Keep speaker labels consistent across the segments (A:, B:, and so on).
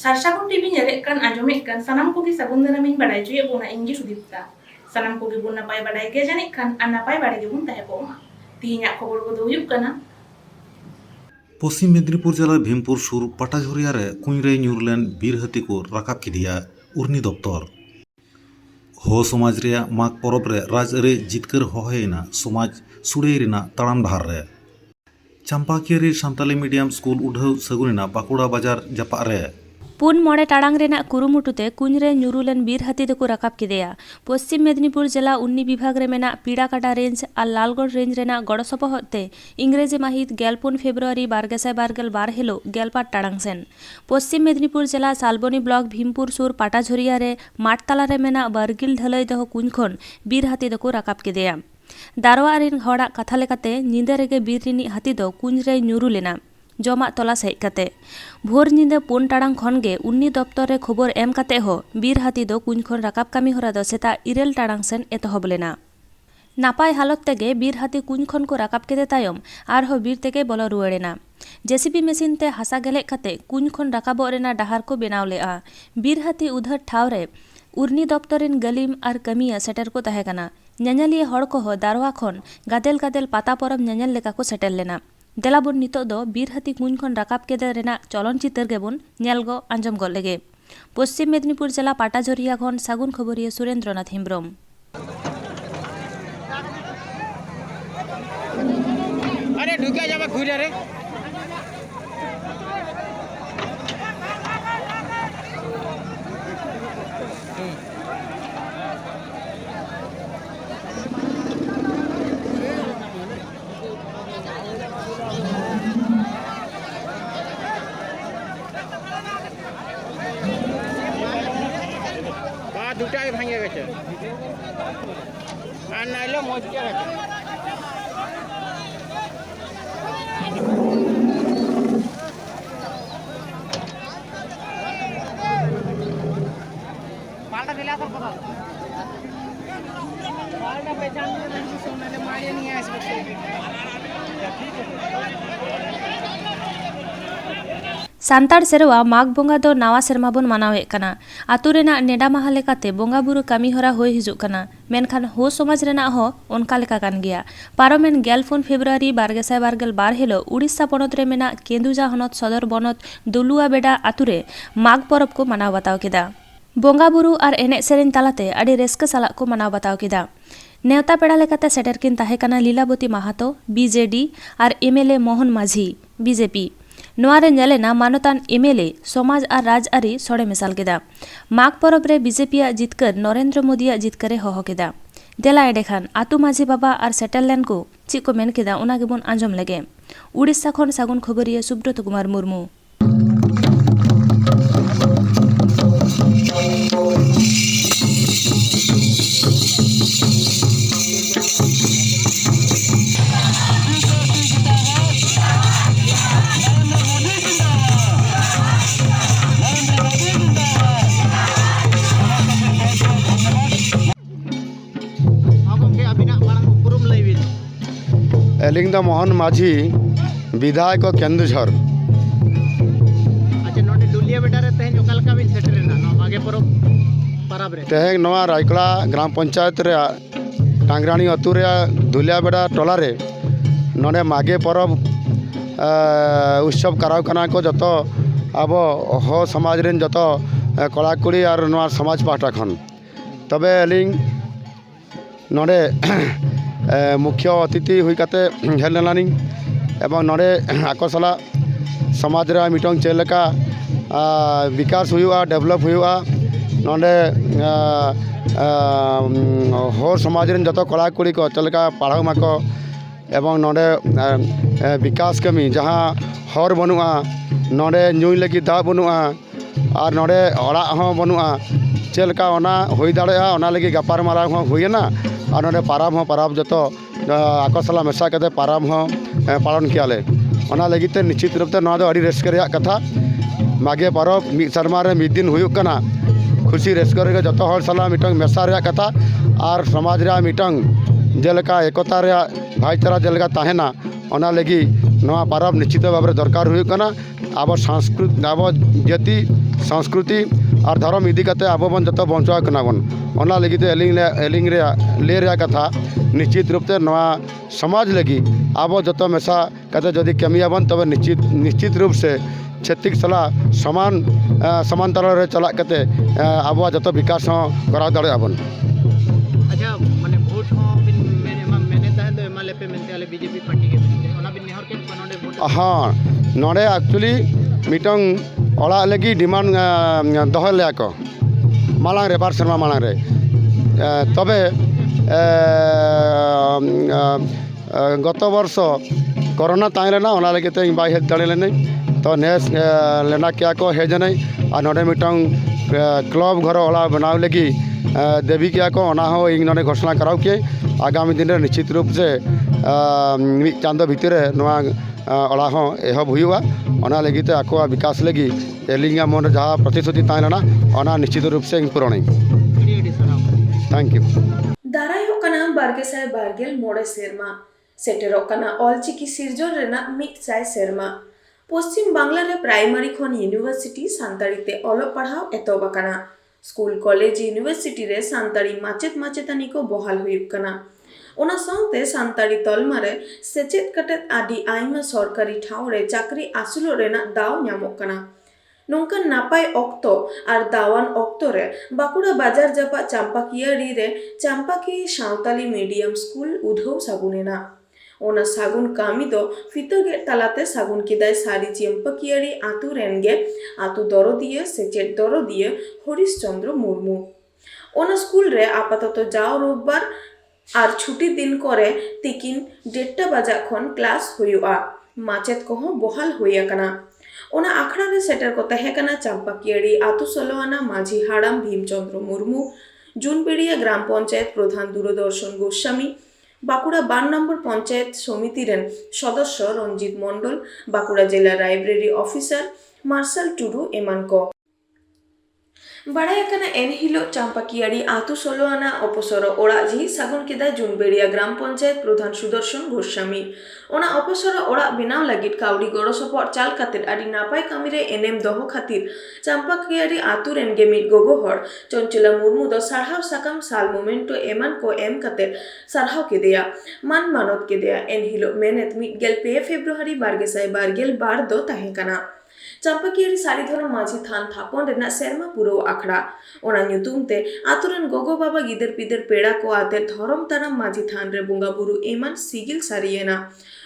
A: Sarsagun TV nyalek kan ajomek kan sanam ko gi sagun dana min badai cuy bona ingi sudipta. Sanam ko gi bun napai badai ge janik kan an napai badai ge bun tahe ko ma. Tinya khobor ko do huyuk kana
B: पश्चिम मेदिनीपुर जिला भीमपुर सुर पाटाझुरिया रे कुंजरे ᱧᱩᱨᱞᱮᱱ ᱵᱤᱨ ᱦᱟᱹᱛᱤ ᱠᱚ ᱨᱟᱠᱟᱵ ᱠᱮᱫᱮᱭᱟ ᱩᱨᱱᱤ ᱫᱚᱯᱛᱚᱨ। ᱦᱚ ᱥᱚᱢᱟᱡᱽ ᱨᱮᱭᱟᱜ ᱢᱟᱜᱽ ᱯᱚᱨᱚᱵᱽ ᱨᱮ ᱨᱟᱡᱽᱟᱹᱨᱤ ᱡᱤᱛᱠᱟᱹᱨ ᱦᱚᱦᱚᱭᱮᱱᱟ ᱥᱚᱢᱟᱡᱽ ᱥᱩᱲᱮ ᱨᱮᱱᱟᱜ ᱛᱟᱲᱟᱢ ᱰᱟᱦᱟᱨ ᱨᱮ। ᱪᱟᱢᱯᱟᱠᱤᱭᱟᱹᱨᱤ ᱥᱟᱱᱛᱟᱞᱤ ᱢᱤᱰᱤᱭᱟᱢ ᱥᱠᱩᱞ ᱩᱰᱷᱟᱹᱣ ᱥᱟᱹᱜᱩᱱᱮᱱᱟ ᱵᱟᱸᱠᱩᱲᱟ ᱵᱟᱡᱟᱨ ᱡᱟᱯᱟᱜ ᱨᱮ।
C: पुन मोड़े टाड़ांग रेना कुरुमुटुते कुंजरे ᱧᱩᱨᱩᱞᱮᱱ बीर हाथी दको राकाब किदेया। पश्चिम मेदिनीपुर जिला उन्नी विभाग रे मेना पीड़ाकाटा रेंज और लालगढ़ रेंज रेना गड़ सपहते इंग्रेजी माहित 14 फेब्रुआरी 2022 हिलो 14 टाड़ांग सेन पश्चिम मेदिनीपुर जिला सालबनी ब्लॉक भीमपुर सुर पाटाझुरिया रे माठताला रे मेना बरगिल ढलई दह कुंज खन बीर हाथी दको राकाब किदेया। दारवा रेन हड़ा कथा लेकाते निंदा रेगे बीर रिनी हाथी दो कुंजरे ᱧᱩᱨᱩ लेना जमा तलाश हेज कते भोर निंदा 4 टाड़ांग खनगे उन्नी दफ्तर रे खबर एम कते हो बीर हाथी दो कुंज खन राकाब कामी हरा दो सेता 9 टाड़ांग सेन एतहब लेना। नापाय हालत तेगे बीर हाथी कुंज खन को राकाब केदे तायम आरहो बीर तेगे बोलो रुवाड़ेना। जेसीबी मेसिन ते हासा गेले कते कुंज खन राकाबो रेना डाहार को बेनाव लेआ। बीर हाथी उधर ठाव रे उर्नी दफ्तरिन गलीम और कमिया सेटर को तहे कना। ᱧᱮᱧᱮᱞᱤᱭᱟᱹ हड़ को हो दारवा खन गादेल गादेल पाता परब ᱧᱮᱧᱮᱞ लेका को सेटर लेना। देलाबुन नितो दो बीर हाथी कुंज खन राकाब केदे रेना चलन चितर गेबुन नेल गो आंजम गो लेगे। पश्चिम मेदिनीपुर जिला पाटाझुरिया खन सागुन खबरिया सुरेंद्रनाथ हेम्ब्रम।
D: अरे ढुके जाबा घुरे रे দুটাই ভাঙে গেছে আর নাইলে মজকে গেছে পাল্টা দিলে তো কথা পাল্টা পেছান দিয়ে সোনালে মারিয়ে নিয়ে আসবে
C: सान्ताड़ सेरवा माघ बोंगा दो नावा सेरमा बन मनावे कना। आतु रेना नेडा माहा लेकाते बोंगा बुरु कामी हरा होय हिजुग कना। मेनखान हो समाज रेना हो ओनका लेका कान गिया। पारोमेन 14 फेब्रुआरी 2022 हिलो उड़ीसा पनत रे मेना केंदुजा हनत सदर बनत दुलुआ बेडा आतु रे माघ परब को मनाव बताव केदा। बोंगा बुरु और एने सेरेन तालाते आडी रेस्का साला को मनाव बताव केदा। नेवता पेड़ा लेकाते सेटर किन ताहे कना लीलावती माहातो बीजेडी और एमएलए मोहन माझी बीजेपी। नोआरे नेलेना मानतान एमएलए समाज और राजआरी सड़े मिसाल केदा। माघ परब रे बीजेपी जितकर नरेंद्र मोदी जितकरे हहो केदा। देला एडेखान आतु माझी बाबा और सेटललैंड को चीज को मेन केदा उना गेबुन आंजम लेगे। उड़ीसा खन सागुन खबरिया सुब्रत कुमार मुर्मू।
E: एलिंग मोहन माझी विधायक केंदुझर।
D: अच्छा नोटे डुलिया बेटा रे तेहन ओकालका बिन सेटरेना नो मागे परब परब रे
E: तेहन नवा रायकड़ा ग्राम पंचायत रे टांगराणी अतु रे दुलिया बेटा टोला रे नोडे मागे परब उत्सव कराव कना को जतो अब हो समाज रेन जतो कलाकुड़ी और नवा समाज पाहटा खन तबे एलिंग नोडे मुख्य अतिथि हुई कते हेल लेनानी एवं नोडे आकोसला समाज रे मिटों चेलका विकास हुआ डेवलप हुआ नोडे होर समाज रे जतो कलाकुड़ी को चेलका पढ़ाऊ माको एवं नोडे विकास कमी जहाँ हर बनुआ नोडे नुई लगी दा बनुआ और नोडे अड़ा हो बनुआ चेलका ओना हुई दाड़ेया ओना लगी गपार मारा हो हुईना और नोडे पाराब जो आकोसला मेसा कते पाराब हो पालन कियाले ओना लगिते निश्चित रूप से नोआ दो अड़ी रस्क रेया कथा मागे परब मिद शर्मा रे मिद दिन हुयुक कना खुशी रस्क रे जतो हर सला मिटंग मेसा रेया कथा और समाज रे मिटंग जेलका एकता रे भाईचारा जेलका ताहेना ओना लगी नोआ परब निश्चित भाव दरकार हुयुक कना अब जाति संस्कृति और धर्म इदी कते अब बन जतो बंचवा कना बन ओना लगी ते एलिंग ले रे कथा निश्चित रूप से नवा समाज लगी अब जतो मेसा कते जदि कमिया बन तब निश्चित रूप से छत्तीक सला समांतर रे चला कते अब जतो विकास करा दड़े बन।
D: अच्छा माने वोट हो बिन मैंने तहन तो एमएलए पे मेनते आले बीजेपी पार्टी के मेनते ओना बिन नेहर के बनोडे वोट
E: हाँ नोडे एक्चुअली मिटंग ओड़ा लगी डिमांड दहल ले को मालांग रे बार शर्मा मालांग रे तबे गत वर्ष कोरोना ताई लेना ओना लगे ते बाई हेड दड़े लेने तो नेस लेना क्या को हे जने और नोडे मिटंग क्लब घर ओला बनाव लगी देवी क्या को ओना हो इन नोडे घोषणा कराव के आगामी दिन रे निश्चित रूप से चांदो भीतर नवा ओला हो एहब हुआ ओना लगी ते आको विकास लगी एलिंगा मन जहाँ प्रतिश्रुति ताइना ओना निश्चित रूप से पूरण थैंक यू
F: दारायो कना बारगेसाय बारगेल मोड़े सेरमा सेटेरो कना ऑलचिकी सिरजोन रेना मिट साय सेरमा पश्चिम बांग्ला रे प्राइमरी खन यूनिवर्सिटी सान्ताड़ी ते ओलो पढ़ाओ एतोबा कना स्कूल कॉलेज यूनिवर्सिटी रे सान्ताड़ी माचेत माचेतानी को बहाल हुई कना ओना साउते सान्ताड़ी तलमा रे सेचेत कटेत आदि आइमा सरकारी ठाव रे चाकरी आसुलो रेना दाव ᱧᱟᱢᱚᱜ कना नोंकन नापाय ऑक्तो और दावान ऑक्तो रे बाकुड़ा बाजार जापा चांपाकियाड़ी रे चांपाकी सावताली मीडियम स्कूल उधव सागुनेना ओना सागुन कामी दो फितगे तलाते सागुन किदाय सारी चांपाकियाड़ी आतु रेनगे आतु दरदिये सेचेत दरदिये हरीश चंद्र मुर्मू ओना स्कूल रे आपातत जाओ रोबबार और छुट्टी दिन करे तिकिन 1:30 बजा खन क्लास हुआ माचेत को बहाल हुआ कना ओना आखड़ा रे सेटर को तहे कना चांपाकियाड़ी आतु सोलोआना माझी हाड़ाम भीमचंद्र मुर्मू जुनबेड़िया ग्राम पंचायत प्रधान दूरदर्शन गोस्वामी बाकुड़ा 12 नम्बर पंचायत समिति रेन सदस्य रंजित मंडल बाकुड़ा जिला लाइब्रेरी ऑफिसर मार्शल टुडू एमान को बड़ाया एन हिलो चांपाकियाड़ी आतु सोलोआना अपसर ओड़ा झी सागुन केदा जुनबेड़िया ग्राम पंचायत प्रधान सुदर्शन गोस्वामी ओना अपसर ओड़ा बनाव लगित काउडी गड़ो सपोर्ट चाल खातिर आदि नापाय कामी रे एनएम दोहो खातिर चांपाकियाड़ी आतु रेन गे मिट गोगो हड़ चंचला मुर्मू दो सारहाव साकाम साल मोमेंटो एमान को एम खातिर सारहाव केदेया मान मानत केदेया एन हिलो मेनेत मिट गेल 2 फेब्रुआरी 2022 बार दो ताहे कना चांपाकियाड़ी सारी धरम माझी थान थापन रेना सेरमा पुरो आखड़ा ओना ᱧᱩᱛᱩᱢ ते आतुरन गोगो बाबा गिदर पिदर पेड़ा को आते धरम ताराम माझी थान रे बुंगा बुरु एमान सिगिल सारियेना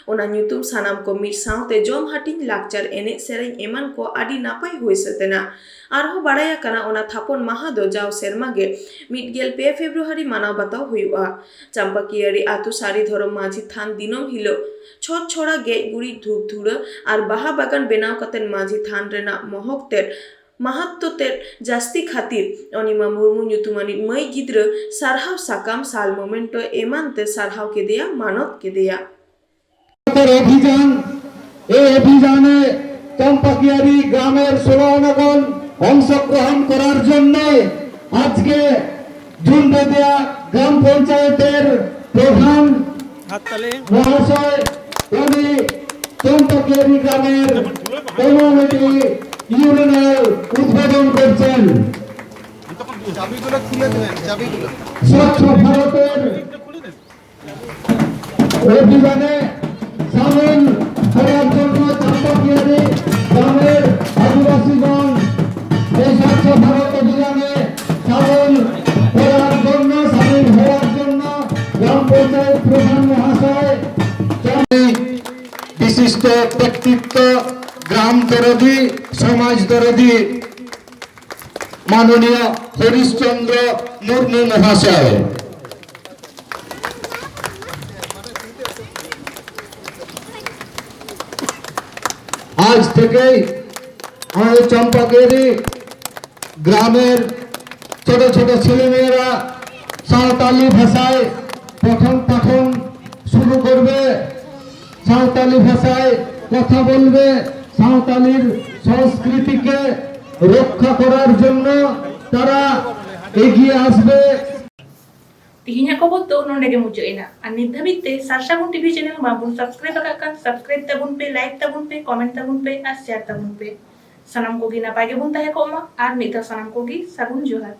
F: ओना ᱧᱩᱛᱩᱢ सानाम को मिट सावते जम हाटिंग लाकचार एने सेरें एमान को आदि नापाय हुई सतेना आरहो बाड़ाया कना ओना थापन माहा दो जाव सेरमा गे मिट गेल 2 फेब्रुआरी मानाव बाताव हुआ चांपाकियाड़ी आतु सारी धरम माझी थान दिनम हिलो छट छोड़ा गे गुड़ी धूप धुड़ा और बाहा बागान बेनाव कतेन माझी थान रेना महक तेर महत्व तेर जास्ती खातिर अनिमा मुर्मू ᱧᱩᱛᱩᱢᱟᱱᱤ मई गिद्र सारहाव साकाम साल मोमेंटो एमान ते सारहाव के दिया मानत के दिया
G: अभियाने चांपाकियाड़ी ग्रामेर 16 नगन अंशग्रहण करार जन्य आज के जुनबेड़िया ग्राम पंचायतेर प्रधान महाशय उनी चांपाकियाड़ी ग्रामेर कम्युनिटी ইউনিয়নের উদ্বোধন করছেন। স্বচ্ছ ভারতের অভিযানে সামিল হওয়ার জন্য চাম্পাকিয়াড়ি গ্রামের আদিবাসীগণ এই স্বচ্ছ ভারত অভিযানে সামিল হওয়ার জন্য গ্রাম পঞ্চায়েত প্রধান মহাশয় বিশিষ্ট ব্যক্তিত্ব ग्राम दरदी समाज दरदी माननीय हरीश चंद्र मुर्मू महाशय आज থেকে আমাদের চাম্পাকিয়াড়ি গ্রামের ছোট ছোট ছেলেমেয়েরা সাঁওতালি ভাষায় পঠন পাঠন শুরু করবে সাঁওতালি ভাষায় কথা বলবে সাঁওতালির সংস্কৃতিকে রক্ষা করার জন্য তারা এগিয়ে আসবে।
A: तिहिnya खबर तो नोंडे के मुझे ना अन्य धबित ते सारसागुन टीवी चैनल बाबुन सब्सक्राइब करके सब्सक्राइब तबुन पे लाइक तबुन पे कमेंट तबुन पे और शेयर तबुन पे सनम को गी नापाय के बुन ताहे को मा और मिता सनम को गी सागुन जोहार।